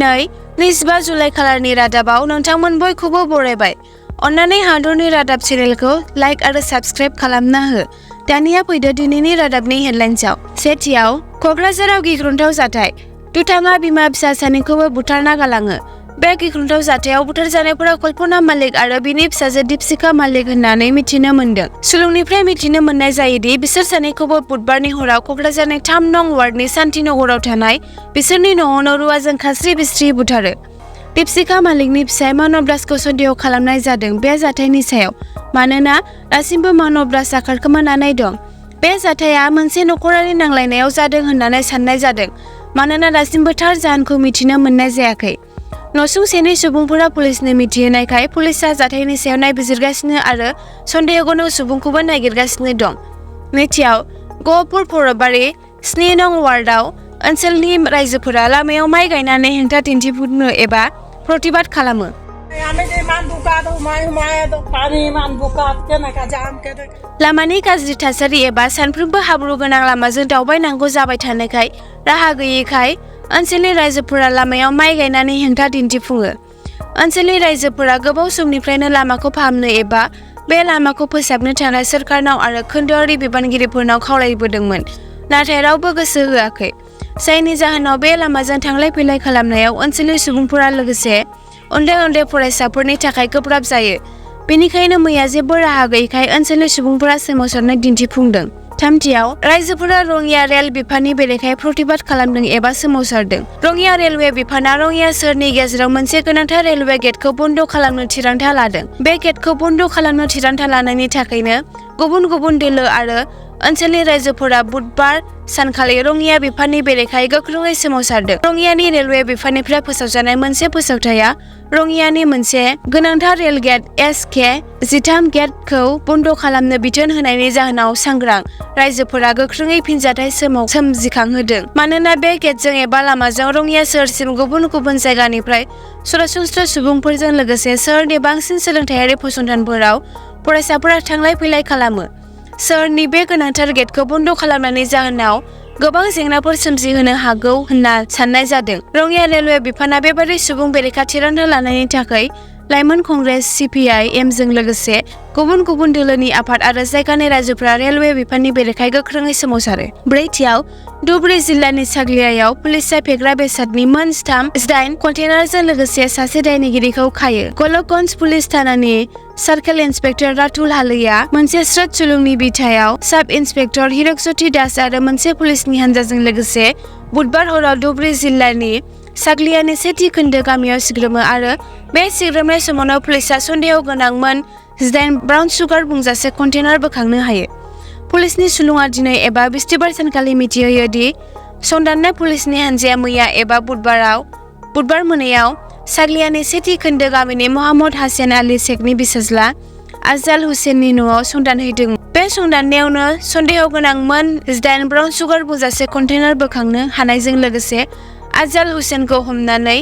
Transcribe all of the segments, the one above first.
दिनै 25 जुलाइ खालारनि रादाबाव नोंथांमोन बयखौबो बरायबाय। अन्नानै हादरनि रादाब चेनेलखौ लाइक आरो साबस्क्राइब खालामना हो। दानिया फैदो दिनैनि रादाबनि हेडलाइन्सआव। सेथियाव क'क्राझाराव गिख्रंथाव जाथाय। दुथाङा बिमा फिसा सानैखौबो बुथारना गालाङो। बे गिख्रंथाव जाथायाव बुथारजानायफोरा कल्पना मालिक आरो बिनि फिसाजो दीपशिखा मालिक होननानै मिथिनो मोन्दों। सुलुंनिफ्राय मिथिनो मोननाय जायोदि बिसोर सानैखौबो बुधबारनि हराव क'क्राझारनि 3 नं वार्डनि शान्तिनगराव थानाय बिसोरनि न'आवनो रुवाजों खास्रि बिस्रि बुथारो। दीपशिखा मालिकनि फिसाय मानब दासखौ सन्देह खालामनाय जादों बे जाथायनि सायाव, मानोना दासिमबो मानब दासआ खारखोमानानै दं। बे जाथाया मोनसे नखरारि नांलायनायाव जादों होननानै साननाय जादों, मानोना दासिमबो थार जाहोनखौ मिथिनो मोननाय जायाखै। नसुंसेनि सुबुंफोरा पुलिसनो मिथिहोनायखाय पुलिसआ जाथायनि सायाव नायबिजिरगासिनो आरो सन्देह गोनां सुबुंखौबो नागिरगासिनो दं। नैथियाव गहपुर पौरबारि 7 नं वार्डआव ओनसोलनि रायजोफोरा लामायाव माइ गायनानै हेंथा दिन्थिफुंनो एबा प्रतिबाद खालामो। लामानि गाज्रि थासारि एबा सानफ्रोमबो हाब्रु गोनां लामाजों दावबायनांगौ जाबाय थानायखाय राहा गैयैखाय ओनसोलनि रायजोफोरा लामायाव माइ गायनानै हेंथा दिन्थिफुङो। ओनसोलनि रायजोफोरा गोबाव समनिफ्रायनो लामाखौ फाहामनो एबा बे लामाखौ फोसाबनो थाखाय सोरखारनाव आरो खोन्दोआरि बिबानगिरिफोरनाव खावलायबोदोंमोन, नाथाय रावबो गोसो होआखै। जायनि जाहोनाव बे लामाजों थांलाय फैलाय खालामनायाव ओनसोलनि सुबुंफोरा लोगोसे उन्दै उन्दै फरायसाफोरनि थाखाय गोब्राब जायो। बेनिखायनो मैया जेबो राहा गैयैखाय ओनसोलनि सुबुंफोरा सोमावसारनाय दिन्थिफुंदों। थामथियाव रायजोफोरा रङिया रेल बिफाननि बेरेखायै प्रतिबाद खालामदों एबा सोमावसारदों। रङिया रेलवे बिफाना रङिया सोहोरनि गेजेराव मोनसे गोनांथार रेलवे गेटखौ बन्द खालामनो थिरांथा लादों। बे गेटखौ बन्द खालामनो थिरांथा लानायनि थाखायनो गुबुन गुबुन दोलो आरो ओनसोलनि रायजोफोरा बुधबार सानखालि रङिया बिफाननि बेरेखायै गोख्रोङै सोमावसारदों। रङियानि रेलवे बिफाननिफ्राय फोसावजानाय मोनसे फोसावथाया रङियानि मोनसे गोनांथार रेल गेट SK13 गेटखौ बन्द खालामनो बिथोन होनायनि जाहोनाव सांग्रां रायजोफोरा गोख्रोङै फिनजाथाय सोमजिखांहोदों, मानोना बे गेटजों एबा लामाजों रङिया सोहोरसिम गुबुन गुबुन जायगानिफ्राय सरासनस्रा सुबुंफोरजों लोगोसे सोहोरनि बांसिन सोलोंथायारि फसंथानफोराव फरायसाफोरा थांलाय फैलाय खालामो। सोहोरनि बे गोनांथार गेटखौ बन्द खालामनायनि जाहोनाव गोबां जेंनाफोर सोमजिहोनो हागौ होनना साननाय जादों। रङिया रेलवे बिफाना बेबादि सुबुं बेरेखा थिरांथा लानायनि थाखाय लाइमोन कंग्रेस CPI-M जों लोगोसे गुबुन गुबुन दोलोनि आफाद आरो जायगानि रायजोफोरा रेलवे बिफाननि बेरेखायै गोख्रोङै सोमावसारो। ब्रैथियाव धुबुरी जिल्लानि साग्लियायाव पुलिसआ फेग्रा बेसादनि मोन 8 कन्टेनारजों लोगोसे सासे दायनिगिरिखौ खायो। गलकगन्ज पुलिस थानानि सार्केल इन्सपेक्टर रातुल हालैया मोनसे स्रोत सुलुंनि बिथायाव साब इन्सपेक्टर हिरकज्योति दास आरो मोनसे पुलिसनि हानजाजों लोगोसे बुधबार हराव धुबुरी जिल्लानि साग्लियानि सेथि खोन्दो गामियाव सिग्रोमो आरो बे सिग्रोमनाय समावनो पुलिसआ सन्देह गोनां मोन 8 ब्राउन सुगार बुंजासे कन्टेनार बोखांनो हायो। पुलिसनि सुलुङा दिनै एबा बिस्थिबार सानखालि मिथिहोयो दि संदाननाय पुलिसनि हानजाया मैया एबा बुधबार मोनायाव साग्लियानि सेथि खोन्दो गामिनि महम्मद हासेन आली शेखनि बिसाज्ला आजजाल हुसेननि न'आव संदानहैदोंमोन। बे संदाननायावनो सन्देह गोनां मोन 8 ब्राउन सुगार बुंजासे कन्टेनार बोखांनो हानायजों लोगोसे आजजाल हुसेनखौ हमनानै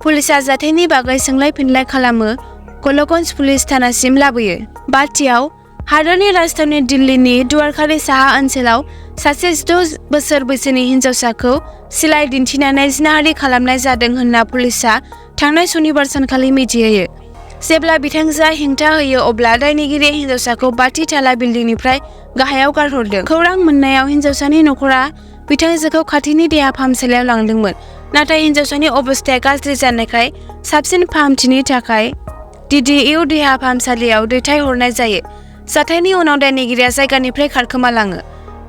पुलिसआ जाथायनि बागै सोंलाय फिनलाय खालामो गलकगन्ज पुलिस थानासिम लाबोयो। बाथियाव हादरनि राजधानी दिल्लीनि दुवारखानि साहा ओनसोलाव सासे 16 बोसोर बैसोनि हिनजावसाखौ सिलाइ दिन्थिनानै जिनाहारि खालामनाय जादों होनना पुलिसआ थांनाय सनिबार सानखालि मिथिहोयो। जेब्ला बिथांजोआ हेंथा होयो अब्ला दायनिगिरिया हिनजावसाखौ 5 थाला बिल्डिंनिफ्राय गाहायाव गारहरदों। खौरां मोननायाव हिनजावसानि नखरा बिथांजोखौ खाथिनि देहा फाहामसालियाव लांदोंमोन, नाथाय हिनजावसानि अबस्थाया गाज्रि जानायखाय साबसिन फाहामथिनि थाखाय DDU देहा फाहामसालियाव दैथायहरनाय जायो। जाथायनि उनाव दायनिगिरिया जायगानिफ्राय खारखोमालाङो।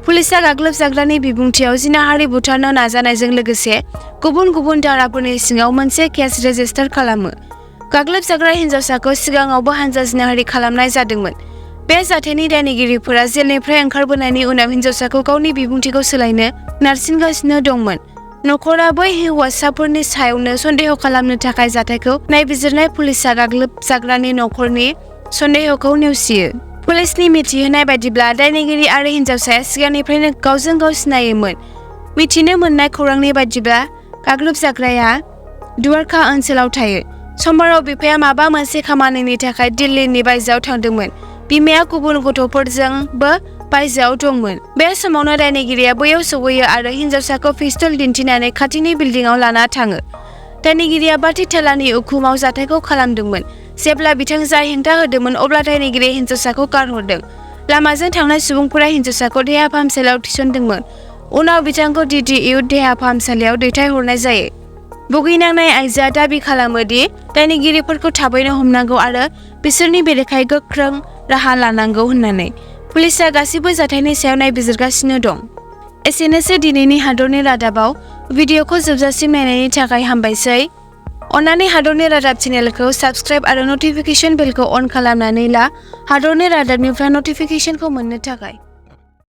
पुलिसआ गाग्लोबजाग्रानि बिबुंथियाव जिनाहारि बुथारनो नाजानायजों लोगोसे गुबुन गुबुन धाराफोरनि सिङाव मोनसे केस रेजिस्टार खालामो। गाग्लोबजाग्रा हिनजावसाखौ सिगाङावबो हानजा जिनाहारि खालामनाय जादोंमोन। बे जाथायनि दायनिगिरिफोरा जेलनिफ्राय ओंखारबोनायनि उनाव हिनजावसाखौ गावनि बिबुंथिखौ सोलायनो नारसिनगासिनो दंमोन। नखरा बै हौवासाफोरनि सायावनो सन्देह खालामनो थाखाय जाथायखौ नायबिजिरनाय पुलिसआ गाग्लोबजाग्रानि नखरनि सन्देहखौ नेवसियो। पुलिसनि मिथिहोनाय बायदिब्ला दायनिगिरि आरो हिनजावसाया सिगांनिफ्रायनो गावजों गाव सिनायोमोन। मिथिनो मोननाय खौरांनि बायदिब्ला गाग्लोबजाग्राया दुवारखा ओनसोलाव थायो। समबाराव बिफाया माबा मोनसे खामानिनि थाखाय दिल्लीनि बायजोआव थांदोंमोन। बिमाया गुबुन गथ'फोरजोंबो बायजोआव दंमोन। बे समावनो दायनिगिरिया बैयाव सौहैयो आरो हिनजावसाखौ पिस्तल दिन्थिनानै खाथिनि बिल्डिंआव लाना थाङो। दायनिगिरिया बाथि थालानि उखुमाव जाथायखौ खालामदोंमोन। जेब्ला बिथांजोआ हेंथा होदोंमोन अब्ला दायनिगिरिया हिनजावसाखौ गारहरदों। लामाजों थांनाय सुबुंफोरा हिनजावसाखौ देहा फाहामसालियाव थिसनदोंमोन। उनाव बिथांखौ DTU देहा फाहामसालियाव दैथायहरनाय जायो। भुगिनांनाय आइजोआ दाबि खालामो दि दायनिगिरिफोरखौ थाबैनो हमनांगौ आरो बिसोरनि बेरेखायै गोख्रों राहा लानांगौ होननानै। पुलिसआ गासिबो जाथायनि सायाव नायबिजिरगासिनो दं। एसेनोसै दिनैनि हादरनि रादाबाव। भिडिअखौ जोबजासिम नायनायनि थाखाय हामबायसै। अन्नानै हादरनि रादाब चेनेलखौ साबस्क्राइब आरो नटिफिकेशन बेलखौ अन खालामनानै ला हादरनि रादाबनिफ्राय नटिफिकेशनखौ मोननो थाखाय।